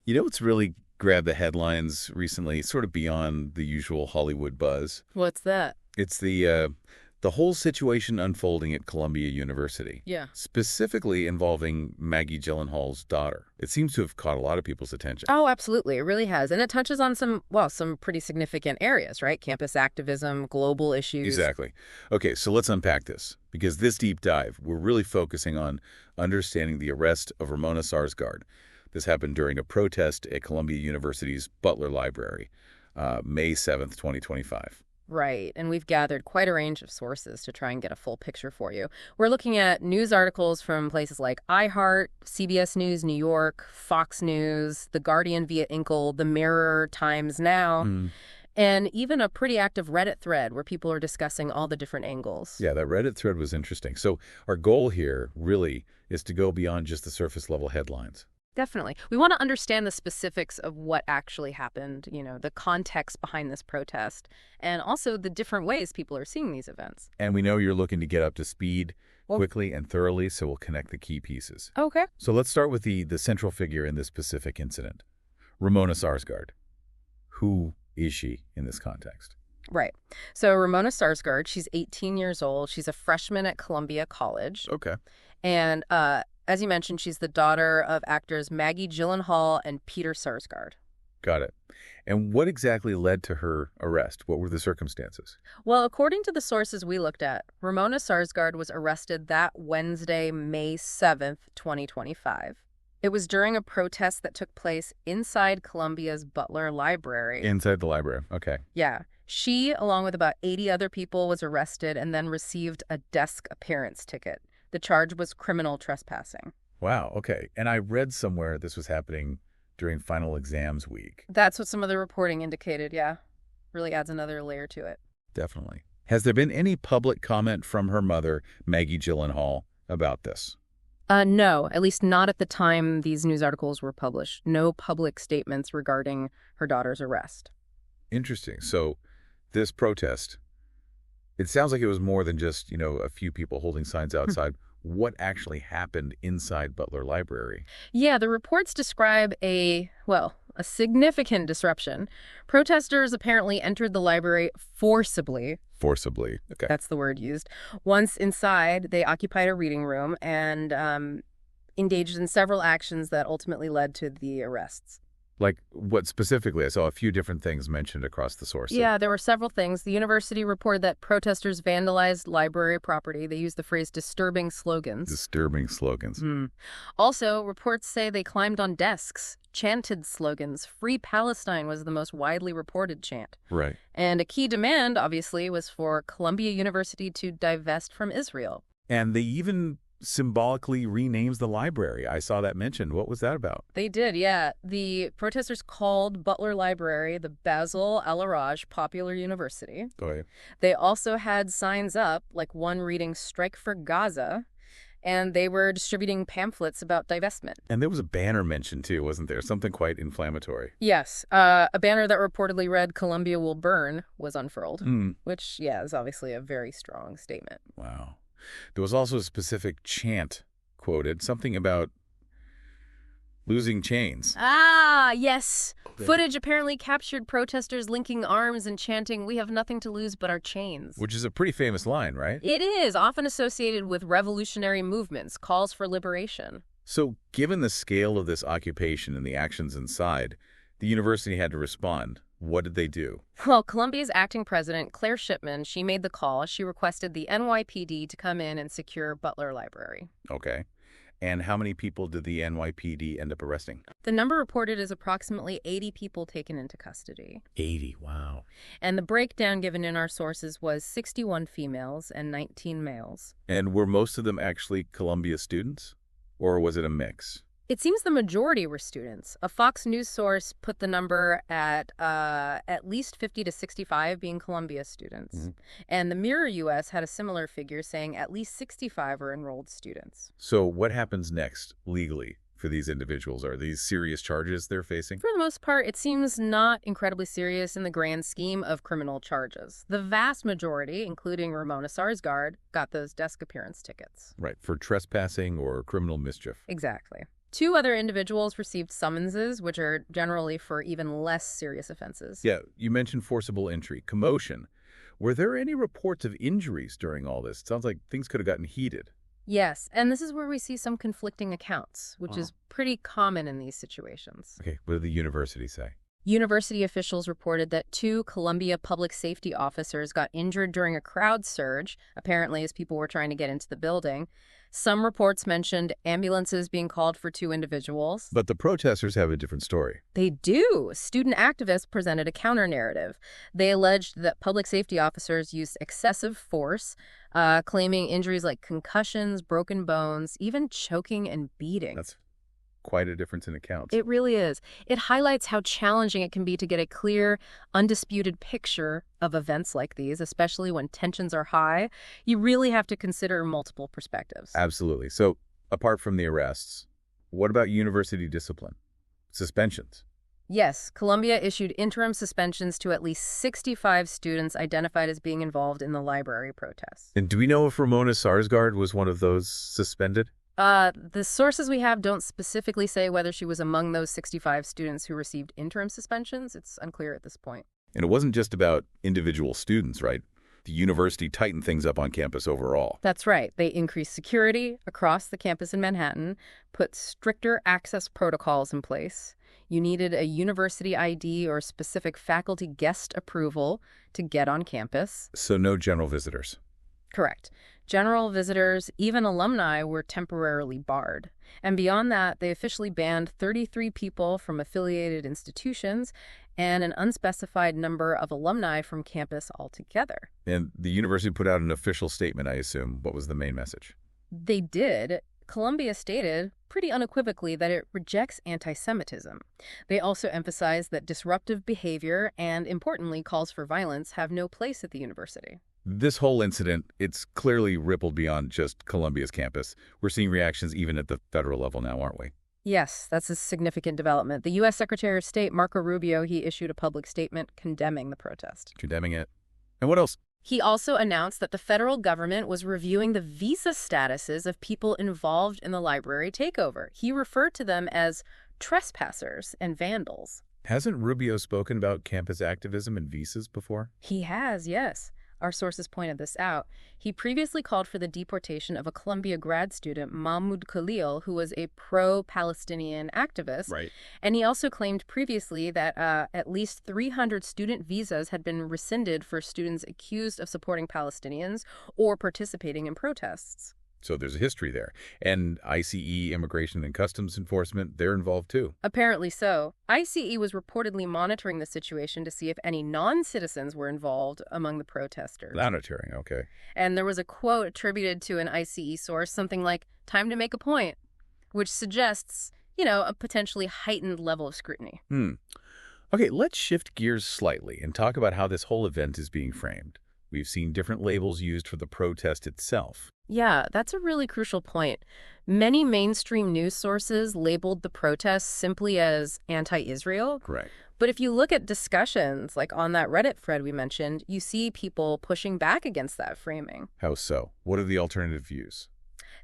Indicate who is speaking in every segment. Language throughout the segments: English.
Speaker 1: You know what's really grabbed the headlines recently, sort of beyond the usual Hollywood buzz?
Speaker 2: What's that?
Speaker 1: It's the whole situation unfolding at Columbia University.
Speaker 2: Yeah.
Speaker 1: Specifically involving Maggie Gyllenhaal's daughter. It seems to have caught a lot of people's attention.
Speaker 2: Oh, absolutely. It really has. And it touches on some pretty significant areas, right? Campus activism, global issues.
Speaker 1: Exactly. Okay, so let's unpack this. Because this deep dive, we're really focusing on understanding the arrest of Ramona Sarsgaard. This happened during a protest at Columbia University's Butler Library, May 7th, 2025.
Speaker 2: Right, and we've gathered quite a range of sources to try and get a full picture for you. We're looking at news articles from places like iHeart, CBS News New York, Fox News, The Guardian via Inkle, The Mirror, Times Now, and even a pretty active Reddit thread where people are discussing all the different angles.
Speaker 1: Yeah, that Reddit thread was interesting. So our goal here really is to go beyond just the surface level headlines.
Speaker 2: Definitely. We want to understand the specifics of what actually happened, the context behind this protest, and also the different ways people are seeing these events.
Speaker 1: And we know you're looking to get up to speed quickly and thoroughly, so we'll connect the key pieces.
Speaker 2: Okay.
Speaker 1: So let's start with the central figure in this specific incident, Ramona Sarsgaard. Who is she in this context?
Speaker 2: Right. So Ramona Sarsgaard, she's 18 years old. She's a freshman at Columbia College.
Speaker 1: Okay.
Speaker 2: And as you mentioned, she's the daughter of actors Maggie Gyllenhaal and Peter Sarsgaard.
Speaker 1: Got it. And what exactly led to her arrest? What were the circumstances?
Speaker 2: Well, according to the sources we looked at, Ramona Sarsgaard was arrested that Wednesday, May 7th, 2025. It was during a protest that took place inside Columbia's Butler Library.
Speaker 1: Inside the library. Okay.
Speaker 2: Yeah. She, along with about 80 other people, was arrested and then received a desk appearance ticket. The charge was criminal trespassing.
Speaker 1: Wow. Okay. And I read somewhere this was happening during final exams week.
Speaker 2: That's what some of the reporting indicated, yeah. Really adds another layer to it.
Speaker 1: Definitely. Has there been any public comment from her mother, Maggie Gyllenhaal, about this?
Speaker 2: No, at least not at the time these news articles were published. No public statements regarding her daughter's arrest.
Speaker 1: Interesting. So this protest, it sounds like it was more than just, a few people holding signs outside. What actually happened inside Butler Library?
Speaker 2: Yeah, the reports describe a significant disruption. Protesters apparently entered the library forcibly.
Speaker 1: Forcibly. Okay.
Speaker 2: That's the word used. Once inside, they occupied a reading room and engaged in several actions that ultimately led to the arrests.
Speaker 1: Like what specifically? I saw a few different things mentioned across the sources.
Speaker 2: Yeah, there were several things. The university reported that protesters vandalized library property. They used the phrase disturbing slogans.
Speaker 1: Disturbing slogans.
Speaker 2: Also, reports say they climbed on desks, chanted slogans. Free Palestine was the most widely reported chant.
Speaker 1: Right.
Speaker 2: And a key demand, obviously, was for Columbia University to divest from Israel.
Speaker 1: And they even symbolically renames the library. I saw that mentioned. What was that about?
Speaker 2: They did, yeah. The protesters called Butler Library the Basel Al-Araj Popular University.
Speaker 1: Oh, yeah.
Speaker 2: They also had signs up, like one reading Strike for Gaza, and they were distributing pamphlets about divestment.
Speaker 1: And there was a banner mentioned, too, wasn't there? Something quite inflammatory.
Speaker 2: Yes. A banner that reportedly read, "Columbia will burn," was unfurled, which, yeah, is obviously a very strong statement.
Speaker 1: Wow. There was also a specific chant quoted, something about losing chains.
Speaker 2: Ah, yes. Footage apparently captured protesters linking arms and chanting, "We have nothing to lose but our chains."
Speaker 1: Which is a pretty famous line, right?
Speaker 2: It is, often associated with revolutionary movements, calls for liberation.
Speaker 1: So given the scale of this occupation and the actions inside, the university had to respond. What did they do?
Speaker 2: Well, Columbia's acting president, Claire Shipman, she made the call. She requested the NYPD to come in and secure Butler Library.
Speaker 1: Okay. And how many people did the NYPD end up arresting?
Speaker 2: The number reported is approximately 80 people taken into custody.
Speaker 1: 80, wow.
Speaker 2: And the breakdown given in our sources was 61 females and 19 males.
Speaker 1: And were most of them actually Columbia students? Or was it a mix?
Speaker 2: It seems the majority were students. A Fox News source put the number at least 50 to 65 being Columbia students. And the Mirror U.S. had a similar figure saying at least 65 are enrolled students.
Speaker 1: So what happens next legally for these individuals? Are these serious charges they're facing?
Speaker 2: For the most part, it seems not incredibly serious in the grand scheme of criminal charges. The vast majority, including Ramona Sarsgaard, got those desk appearance tickets.
Speaker 1: Right, for trespassing or criminal mischief.
Speaker 2: Exactly. 2 other individuals received summonses, which are generally for even less serious offenses.
Speaker 1: Yeah, you mentioned forcible entry, commotion. Were there any reports of injuries during all this? It sounds like things could have gotten heated.
Speaker 2: Yes, and this is where we see some conflicting accounts, which is pretty common in these situations.
Speaker 1: Okay, what did the university say?
Speaker 2: University officials reported that 2 Columbia public safety officers got injured during a crowd surge, apparently as people were trying to get into the building. Some reports mentioned ambulances being called for 2 individuals.
Speaker 1: But the protesters have a different story.
Speaker 2: They do. Student activists presented a counter-narrative. They alleged that public safety officers used excessive force, claiming injuries like concussions, broken bones, even choking and beating.
Speaker 1: That's quite a difference in accounts.
Speaker 2: It really is. It highlights how challenging it can be to get a clear, undisputed picture of events like these, especially when tensions are high. You really have to consider multiple perspectives.
Speaker 1: Absolutely. So, apart from the arrests, what about university discipline? Suspensions?
Speaker 2: Yes, Columbia issued interim suspensions to at least 65 students identified as being involved in the library protests.
Speaker 1: And do we know if Ramona Sarsgaard was one of those suspended?
Speaker 2: The sources we have don't specifically say whether she was among those 65 students who received interim suspensions. It's unclear at this point.
Speaker 1: And it wasn't just about individual students, right? The university tightened things up on campus overall.
Speaker 2: That's right. They increased security across the campus in Manhattan, put stricter access protocols in place. You needed a university ID or specific faculty guest approval to get on campus.
Speaker 1: So no general visitors.
Speaker 2: Correct. General visitors, even alumni, were temporarily barred. And beyond that, they officially banned 33 people from affiliated institutions and an unspecified number of alumni from campus altogether.
Speaker 1: And the university put out an official statement, I assume. What was the main message?
Speaker 2: They did. Columbia stated pretty unequivocally that it rejects anti-Semitism. They also emphasized that disruptive behavior and, importantly, calls for violence have no place at the university.
Speaker 1: This whole incident, it's clearly rippled beyond just Columbia's campus. We're seeing reactions even at the federal level now, aren't we?
Speaker 2: Yes, that's a significant development. The U.S. Secretary of State, Marco Rubio, he issued a public statement condemning the protest.
Speaker 1: Condemning it. And what else?
Speaker 2: He also announced that the federal government was reviewing the visa statuses of people involved in the library takeover. He referred to them as trespassers and vandals.
Speaker 1: Hasn't Rubio spoken about campus activism and visas before?
Speaker 2: He has, yes. Our sources pointed this out. He previously called for the deportation of a Columbia grad student, Mahmoud Khalil, who was a pro-Palestinian activist.
Speaker 1: Right.
Speaker 2: And he also claimed previously that at least 300 student visas had been rescinded for students accused of supporting Palestinians or participating in protests.
Speaker 1: So there's a history there. And ICE, Immigration and Customs Enforcement, they're involved too.
Speaker 2: Apparently so. ICE was reportedly monitoring the situation to see if any non-citizens were involved among the protesters.
Speaker 1: Monitoring, okay.
Speaker 2: And there was a quote attributed to an ICE source, something like, "time to make a point," which suggests, a potentially heightened level of scrutiny.
Speaker 1: Okay, let's shift gears slightly and talk about how this whole event is being framed. We've seen different labels used for the protest itself.
Speaker 2: Yeah, that's a really crucial point. Many mainstream news sources labeled the protests simply as anti-Israel.
Speaker 1: Correct.
Speaker 2: But if you look at discussions, like on that Reddit thread we mentioned, you see people pushing back against that framing.
Speaker 1: How so? What are the alternative views?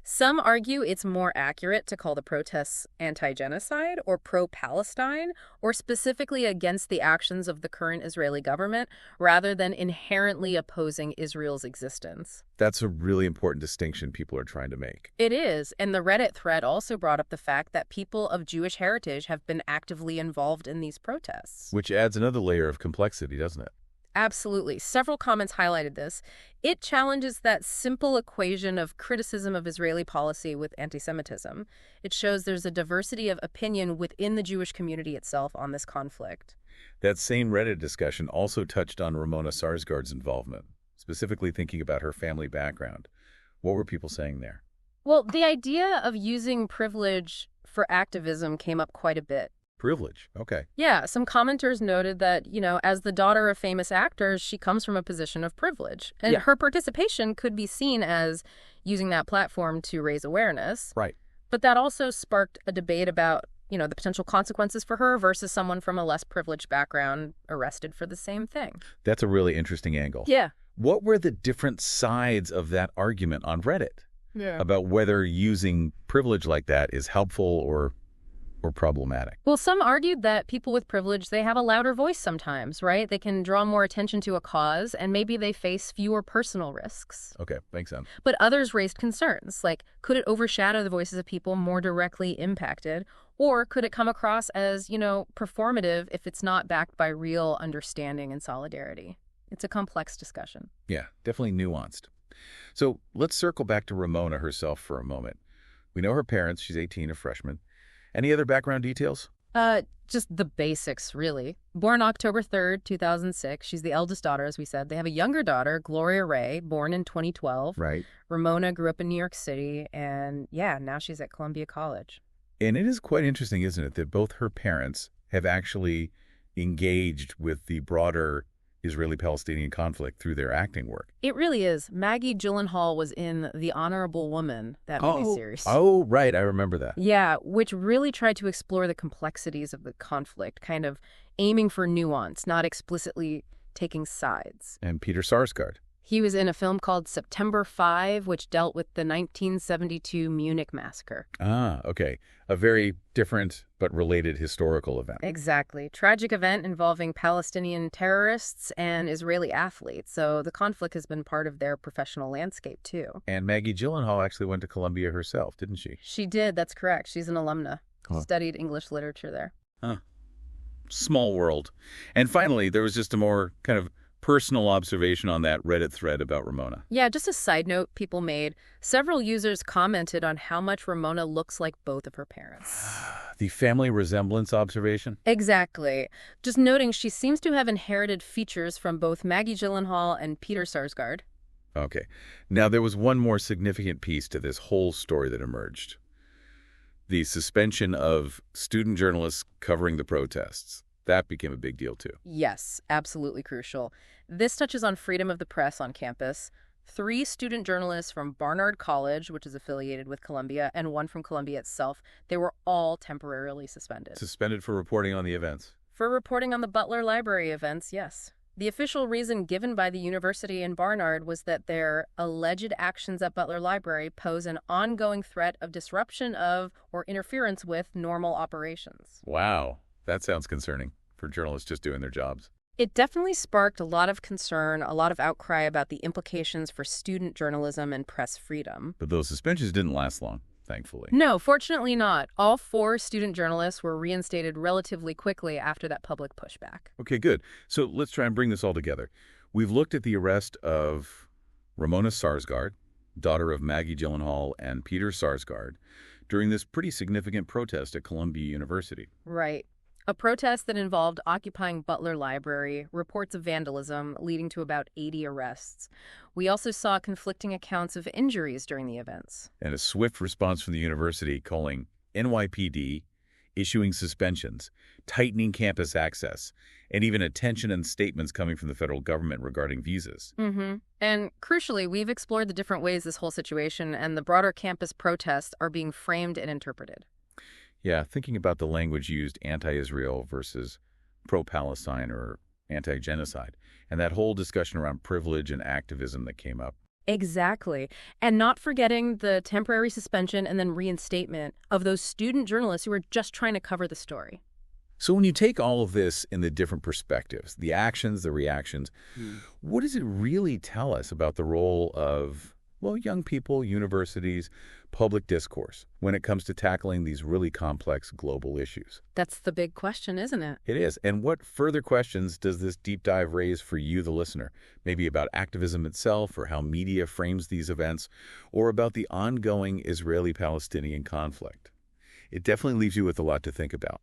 Speaker 2: Some argue it's more accurate to call the protests anti-genocide or pro-Palestine, or specifically against the actions of the current Israeli government, rather than inherently opposing Israel's existence.
Speaker 1: That's a really important distinction people are trying to make.
Speaker 2: It is, and the Reddit thread also brought up the fact that people of Jewish heritage have been actively involved in these protests.
Speaker 1: Which adds another layer of complexity, doesn't it?
Speaker 2: Absolutely. Several comments highlighted this. It challenges that simple equation of criticism of Israeli policy with anti-Semitism. It shows there's a diversity of opinion within the Jewish community itself on this conflict.
Speaker 1: That same Reddit discussion also touched on Ramona Sarsgaard's involvement, specifically thinking about her family background. What were people saying there?
Speaker 2: Well, the idea of using privilege for activism came up quite a bit.
Speaker 1: Privilege. Okay.
Speaker 2: Yeah, some commenters noted that, as the daughter of famous actors, she comes from a position of privilege. And her participation could be seen as using that platform to raise awareness.
Speaker 1: Right.
Speaker 2: But that also sparked a debate about, the potential consequences for her versus someone from a less privileged background arrested for the same thing.
Speaker 1: That's a really interesting angle.
Speaker 2: Yeah.
Speaker 1: What were the different sides of that argument on Reddit? about whether using privilege like that is helpful or problematic.
Speaker 2: Well, some argued that people with privilege, they have a louder voice sometimes, right? They can draw more attention to a cause, and maybe they face fewer personal risks.
Speaker 1: Okay, makes sense.
Speaker 2: But others raised concerns, like could it overshadow the voices of people more directly impacted, or could it come across as, performative if it's not backed by real understanding and solidarity? It's a complex discussion.
Speaker 1: Yeah, definitely nuanced. So let's circle back to Ramona herself for a moment. We know her parents. She's 18, a freshman. Any other background details?
Speaker 2: Just the basics, really. Born October 3rd, 2006. She's the eldest daughter, as we said. They have a younger daughter, Gloria Ray, born in 2012.
Speaker 1: Right.
Speaker 2: Ramona grew up in New York City, and now she's at Columbia College.
Speaker 1: And it is quite interesting, isn't it, that both her parents have actually engaged with the broader Israeli-Palestinian conflict through their acting work.
Speaker 2: It really is. Maggie Gyllenhaal was in The Honorable Woman, that miniseries.
Speaker 1: Oh, right. I remember that.
Speaker 2: Yeah, which really tried to explore the complexities of the conflict, kind of aiming for nuance, not explicitly taking sides.
Speaker 1: And Peter Sarsgaard.
Speaker 2: He was in a film called September 5, which dealt with the 1972 Munich massacre.
Speaker 1: Ah, okay. A very different but related historical event.
Speaker 2: Exactly. Tragic event involving Palestinian terrorists and Israeli athletes. So the conflict has been part of their professional landscape, too.
Speaker 1: And Maggie Gyllenhaal actually went to Columbia herself, didn't she?
Speaker 2: She did. That's correct. She's an alumna.
Speaker 1: Huh.
Speaker 2: Studied English literature there.
Speaker 1: Huh. Small world. And finally, there was just a more kind of personal observation on that Reddit thread about Ramona.
Speaker 2: Yeah, just a side note people made. Several users commented on how much Ramona looks like both of her parents.
Speaker 1: The family resemblance observation?
Speaker 2: Exactly. Just noting she seems to have inherited features from both Maggie Gyllenhaal and Peter Sarsgaard.
Speaker 1: Okay. Now, there was one more significant piece to this whole story that emerged. The suspension of student journalists covering the protests. That became a big deal, too.
Speaker 2: Yes, absolutely crucial. This touches on freedom of the press on campus. 3 student journalists from Barnard College, which is affiliated with Columbia, and 1 from Columbia itself, they were all temporarily suspended.
Speaker 1: Suspended for reporting on the events.
Speaker 2: For reporting on the Butler Library events, yes. The official reason given by the university in Barnard was that their alleged actions at Butler Library pose an ongoing threat of disruption of or interference with normal operations.
Speaker 1: Wow. That sounds concerning for journalists just doing their jobs.
Speaker 2: It definitely sparked a lot of concern, a lot of outcry about the implications for student journalism and press freedom.
Speaker 1: But those suspensions didn't last long, thankfully.
Speaker 2: No, fortunately not. All 4 student journalists were reinstated relatively quickly after that public pushback.
Speaker 1: Okay, good. So let's try and bring this all together. We've looked at the arrest of Ramona Sarsgaard, daughter of Maggie Gyllenhaal and Peter Sarsgaard, during this pretty significant protest at Columbia University.
Speaker 2: Right. A protest that involved occupying Butler Library, reports of vandalism leading to about 80 arrests. We also saw conflicting accounts of injuries during the events.
Speaker 1: And a swift response from the university calling NYPD, issuing suspensions, tightening campus access, and even attention and statements coming from the federal government regarding visas.
Speaker 2: And crucially, we've explored the different ways this whole situation and the broader campus protests are being framed and interpreted.
Speaker 1: Yeah, thinking about the language used, anti-Israel versus pro-Palestine or anti-genocide, and that whole discussion around privilege and activism that came up.
Speaker 2: Exactly. And not forgetting the temporary suspension and then reinstatement of those student journalists who were just trying to cover the story.
Speaker 1: So when you take all of this in the different perspectives, the actions, the reactions, what does it really tell us about the role of, well, young people, universities, public discourse when it comes to tackling these really complex global issues?
Speaker 2: That's the big question, isn't it?
Speaker 1: It is. And what further questions does this deep dive raise for you, the listener? Maybe about activism itself or how media frames these events, or about the ongoing Israeli-Palestinian conflict. It definitely leaves you with a lot to think about.